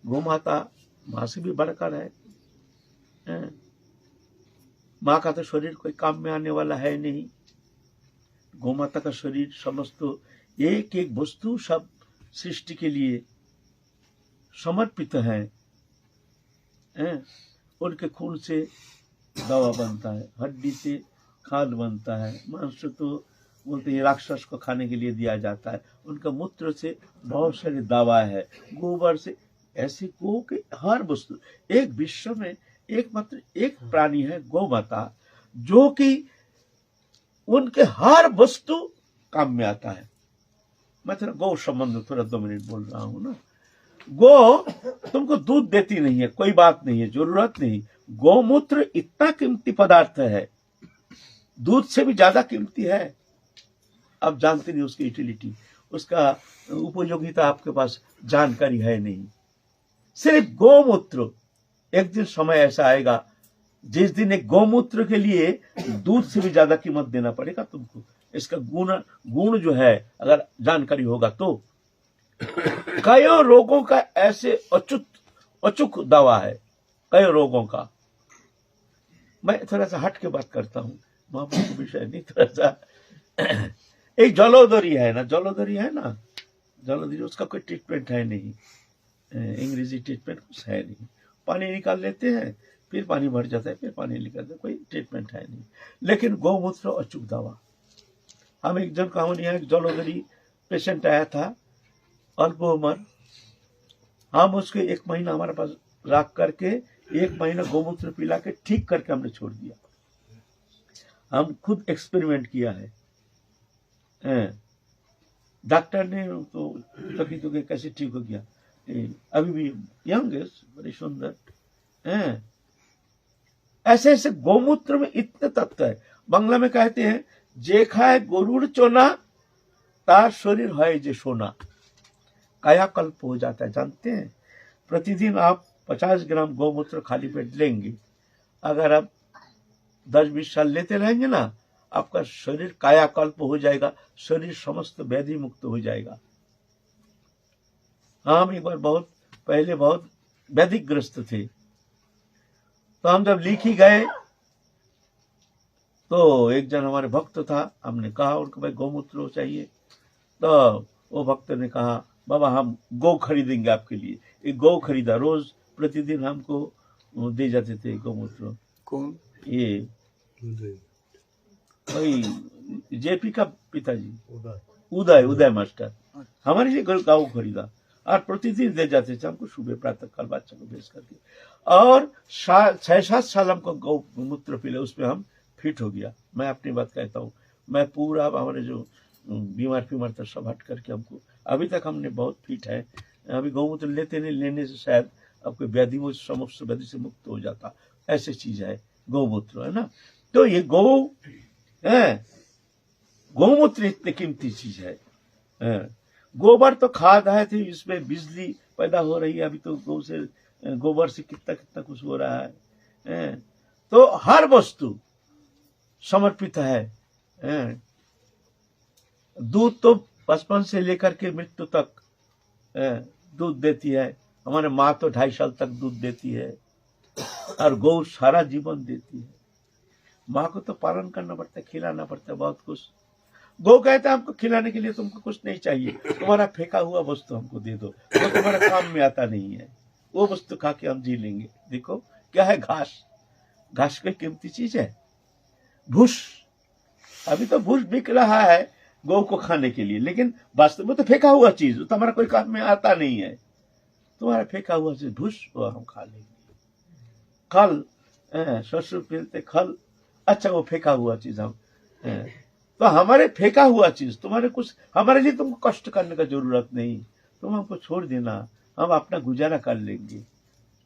गौ माता माँ से भी बढ़कर है। माँ का तो शरीर कोई काम में आने वाला है नहीं। गौ माता का शरीर समस्त एक एक वस्तु सब सृष्टि के लिए समर्पित है। उनके खून से दवा बनता है, हड्डी से खाद बनता है, मांस तो बोलते हैं राक्षस को खाने के लिए दिया जाता है, उनका मूत्र से बहुत सारी दवा है, गोबर से, ऐसे गौ के हर वस्तु। एक विश्व में एकमात्र एक प्राणी है गौ माता, जो कि उनके हर वस्तु काम में आता है। मैं थोड़ा गौ संबंध थोड़ा 2 मिनट बोल रहा हूं ना। गौ तुमको दूध देती नहीं है, कोई बात नहीं है, जरूरत नहीं। गौमूत्र इतना कीमती पदार्थ है, दूध से भी ज्यादा कीमती है। आप जानते नहीं उसकी यूटिलिटी, उसका उपयोगिता आपके पास जानकारी है नहीं। सिर्फ गौमूत्र, एक दिन समय ऐसा आएगा जिस दिन एक गौमूत्र के लिए दूध से भी ज्यादा कीमत देना पड़ेगा तुमको। इसका गुण जो है अगर जानकारी होगा तो कई रोगों का ऐसे अचूक दवा है, कई रोगों का। मैं थोड़ा सा हट के बात करता हूँ, महाप्रभु विषय नहीं, थोड़ा सा। एक जलोदरी है ना, जलोदरी, उसका कोई ट्रीटमेंट है नहीं, अंग्रेजी ट्रीटमेंट कुछ है नहीं। पानी निकाल लेते हैं, फिर पानी भर जाता है, फिर पानी निकालते हैं, कोई ट्रीटमेंट है नहीं। लेकिन गौमूत्र अचूक दवा। हम एक जन कहानी है, एक जलोदरी पेशेंट आया था, अल्प उम्र। हम उसके 1 महीना हमारे पास रख करके 1 महीना गौमूत्र पिला के ठीक करके हमने छोड़ दिया। हम खुद एक्सपेरिमेंट किया है। डॉक्टर ने तो तभी तो कैसे ठीक हो गया, अभी भी यंग है, बड़ी सुंदर। ऐसे ऐसे गौमूत्र में इतने तत्व है। बांग्ला में कहते हैं जे खाए गरुड़ चोना तार शरीर है जे सोना। कायाकल्प हो जाता है, जानते हैं। प्रतिदिन आप 50 ग्राम गौमूत्र खाली पेट लेंगे, अगर आप 10-20 साल लेते रहेंगे ना, आपका शरीर कायाकल्प हो जाएगा, शरीर समस्त व्याधि मुक्त हो जाएगा। हम एक बार बहुत पहले बहुत व्याधिग्रस्त थे, तो हम जब लिखी गए तो एक जन हमारे भक्त था, हमने कहा उनको भाई गौमूत्र चाहिए। तो वो भक्त ने कहा बाबा हम गौ खरीदेंगे आपके लिए। एक गौ खरीदा, रोज प्रतिदिन हमको दे जाते थे गौमूत्र। कौन? ये वही जेपी का पिताजी, उदय मास्टर, हमारे लिए गौ खरीदा और प्रतिदिन दे जाते थे हमको, सुबह प्रातः काल बच्चा को भेज करके। और 6-7 साल हमको गौमूत्र पिले, उसमें हम फिट हो गया। मैं अपनी बात कहता हूँ, मैं पूरा हमारे जो बीमार था सब हट करके हमको अभी तक हमने बहुत फिट है। अभी गौमूत्र लेने से शायद आपको व्याधि में समस्त व्याधि से मुक्त हो जाता, ऐसी चीज है गौमूत्र, है ना। तो ये गौमूत्र इतनी कीमती चीज है। गोबर तो खाद है, थी इसमें बिजली पैदा हो रही है। अभी तो गोबर से कितना कुछ हो रहा है। तो हर वस्तु समर्पित है। हैं? दूध तो बचपन से लेकर के मृत्यु तक दूध देती है। हमारे माँ तो 2.5 साल तक दूध देती है और गौ सारा जीवन देती है। माँ को तो पालन करना पड़ता है, खिलाना पड़ता है बहुत कुछ। गौ कहता है हमको खिलाने के लिए तुमको कुछ नहीं चाहिए, तुम्हारा फेंका हुआ वस्तु हमको दे दो, वो तुम्हारा काम में आता नहीं है, वो वस्तु खा के हम जी लेंगे। देखो क्या है, घास। घास कोई कीमती चीज है? भूस। अभी तो भूस बिक रहा है गौ को खाने के लिए, लेकिन वास्तव में तो फेंका हुआ चीज, तुम्हारा कोई काम में आता नहीं है। तुम्हारा फेंका हुआ चीज भूस, वो हम खा लेंगे। खल, ससुर पीलते खल, अच्छा वो फेंका हुआ चीज हम, तो हमारे फेंका हुआ चीज तुम्हारे कुछ, हमारे लिए तुमको कष्ट करने का जरूरत नहीं, तुम हमको छोड़ देना, हम अपना गुजारा कर लेंगे।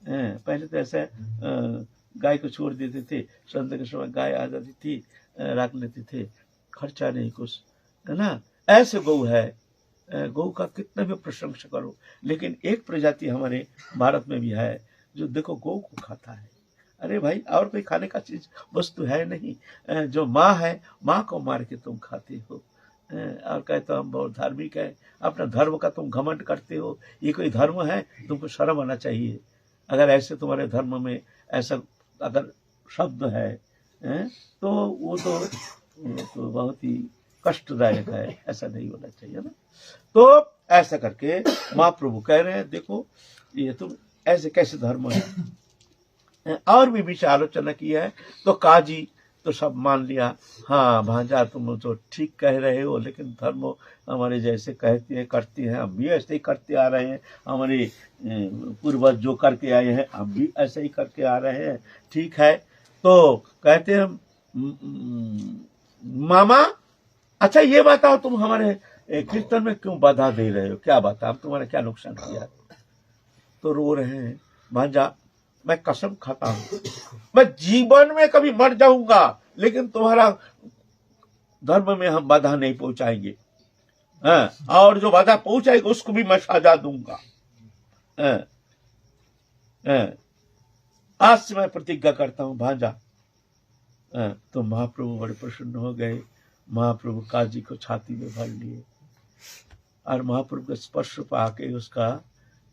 पहले तो ऐसा गाय को छोड़ देते थे, संध्या के समय गाय आ जाती थी, रख लेते थे, खर्चा नहीं कुछ, है ना। ऐसे गौ है, गौ का कितना भी प्रशंसा करो, लेकिन एक प्रजाति हमारे भारत में भी है जो देखो गौ को खाता है। अरे भाई, और कोई खाने का चीज वस्तु है नहीं, जो माँ है, माँ को मार के तुम खाते हो, और कहते हो हम बहुत धार्मिक है, अपना धर्म का तुम घमंड करते हो। ये कोई धर्म है? तुमको शर्म आना चाहिए। अगर ऐसे तुम्हारे धर्म में ऐसा अगर शब्द है, तो वो तो बहुत ही कष्टदायक है, ऐसा नहीं होना चाहिए ना। तो ऐसा करके महाप्रभु कह रहे हैं, देखो ये तुम ऐसे कैसे धर्म है। और भी विषय आलोचना की है, तो काजी तो सब मान लिया, हाँ भांजा तुम तो ठीक कह रहे हो, लेकिन धर्म हमारे जैसे कहते हैं करते हैं, हम भी ऐसे ही करते आ रहे हैं, हमारे पूर्वज जो करके आए हैं हम भी ऐसे ही करके आ रहे हैं, ठीक है। तो कहते हैं मामा, अच्छा ये बताओ तुम हमारे कीर्तन में क्यों बाधा दे रहे हो, क्या बात, हम तुम्हारा क्या नुकसान किया? तो रो रहे हैं, भांजा मैं कसम खाता हूं, मैं जीवन में कभी मर जाऊंगा, लेकिन तुम्हारा धर्म में हम बाधा नहीं पहुंचाएंगे, और जो बाधा पहुंचाएगा उसको भी मैं सजा दूंगा। आज से मैं प्रतिज्ञा करता हूं भांजा। तो महाप्रभु बड़े प्रसन्न हो गए। महाप्रभु काजी को छाती में भर लिए और महाप्रभु का स्पर्श पाके उसका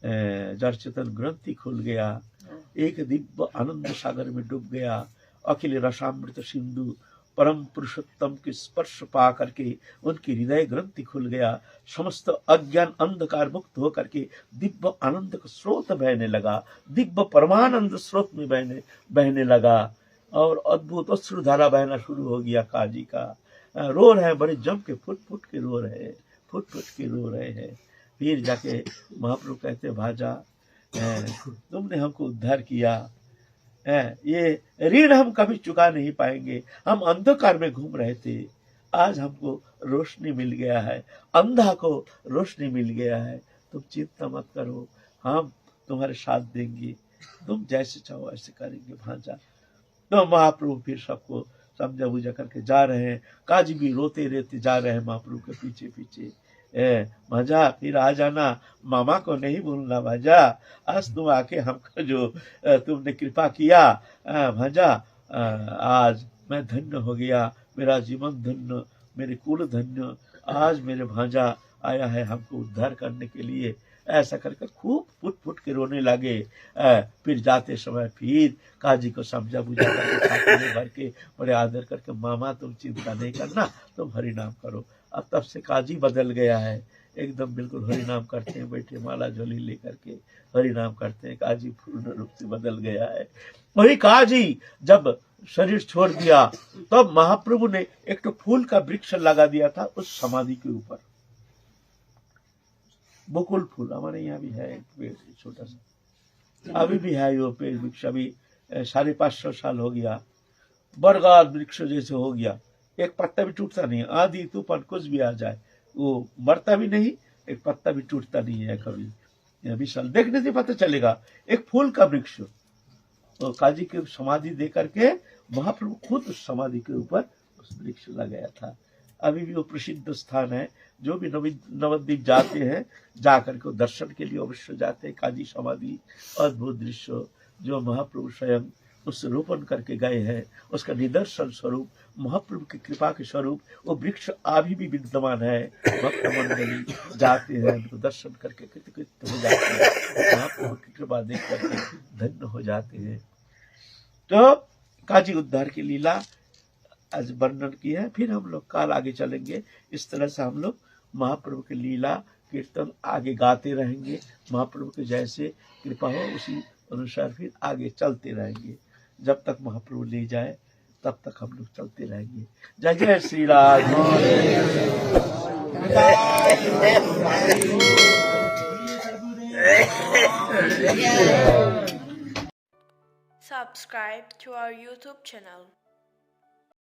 जड़ चेतन ग्रंथि खुल गया, एक दिव्य आनंद सागर में डूब गया। अखिल रसामृत सिंधु परम पुरुषोत्तम के स्पर्श पा करके उनकी हृदय ग्रंथि खुल गया। समस्त अज्ञान अंधकार मुक्त होकर के दिव्य आनंद का स्रोत बहने लगा, दिव्य परमानंद स्रोत में बहने लगा और अद्भुत अश्रुधारा बहना शुरू हो गया। काजी का रो रहे हैं, बड़े जम के फुट फुट के रो रहे हैं, फुट फुट के रो रहे हैं। फिर जाके महाप्रभु कहते, भाजा तुमने हमको उद्धार किया, ये ऋण हम कभी चुका नहीं पाएंगे। हम अंधकार में घूम रहे थे, आज हमको रोशनी मिल गया है, अंधा को रोशनी मिल गया है। तुम चिंता मत करो, हम तुम्हारे साथ देंगे, तुम जैसे चाहो ऐसे करेंगे भांजा। तो महाप्रभु फिर सबको समझा बुझा करके जा रहे हैं। काजी भी रोते रहते जा रहे हैं महाप्रभु के पीछे पीछे। भांजा फिर आ जाना, मामा को नहीं भूलना भांजा, आज तुम आके हमको जो तुमने कृपा किया भांजा, आज मैं धन्य हो गया, मेरा जीवन धन्य, मेरे कुल धन्य, आज मेरे भांजा आया है हमको उद्धार करने के लिए। ऐसा करके खूब फुट फुट के रोने लगे। फिर जाते समय फिर काजी को समझा बुझा करके छाती में भर के बड़े आदर करके, मामा तुम चिंता नहीं करना, तुम हरि नाम करो। अब तब से काजी बदल गया है, एकदम बिल्कुल हरि नाम करते हैं, बैठे माला झोली लेकर के हरि नाम करते हैं। काजी पूर्ण रूप से बदल गया है। वही काजी जब शरीर छोड़ दिया तब महाप्रभु ने एक तो फूल का वृक्ष लगा दिया था उस समाधि के ऊपर, बकुल फूल। हमारे यहाँ भी है एक पेड़ छोटा सा, अभी भी है वो पेड़ वृक्ष, अभी 550 साल हो गया, बरगद वृक्ष जैसे हो गया, एक पत्ता भी टूटता नहीं, आधी तूफान कुछ भी आ जाए वो मरता भी नहीं, एक पत्ता भी टूटता नहीं है कभी। विशाल देखने से पता चलेगा, एक फूल का वृक्ष। तो काजी के समाधि दे करके महाप्रभु खुद उस समाधि के ऊपर उस वृक्ष लगाया था। अभी भी वो प्रसिद्ध स्थान है, जो भी नवद्वीप जाते हैं जाकर के दर्शन के लिए अवश्य जाते हैं। काजी समाधि अद्भुत दृश्य, जो महाप्रभु स्वयं उस रोपण करके गए हैं, उसका निदर्शन स्वरूप महाप्रभु की कृपा के स्वरूप वो वृक्ष अभी भी विद्यमान है। भक्त मंडली जाते हैं, उनको दर्शन करके कृतकृत्य हो जाते हैं, महाप्रभु की कृपा देख करके धन्य हो जाते हैं। तो काजी उद्धार की लीला आज वर्णन की है। फिर हम लोग कल आगे चलेंगे। इस तरह से हम लोग महाप्रभु की लीला कीर्तन आगे गाते रहेंगे। महाप्रभु के जैसे कृपा हो उसी अनुसार फिर आगे चलते रहेंगे। जब तक महाप्रभु ले जाए तब तक हम लोग चलते रहेंगे। जय जय Shri Ram. Subscribe to our YouTube channel.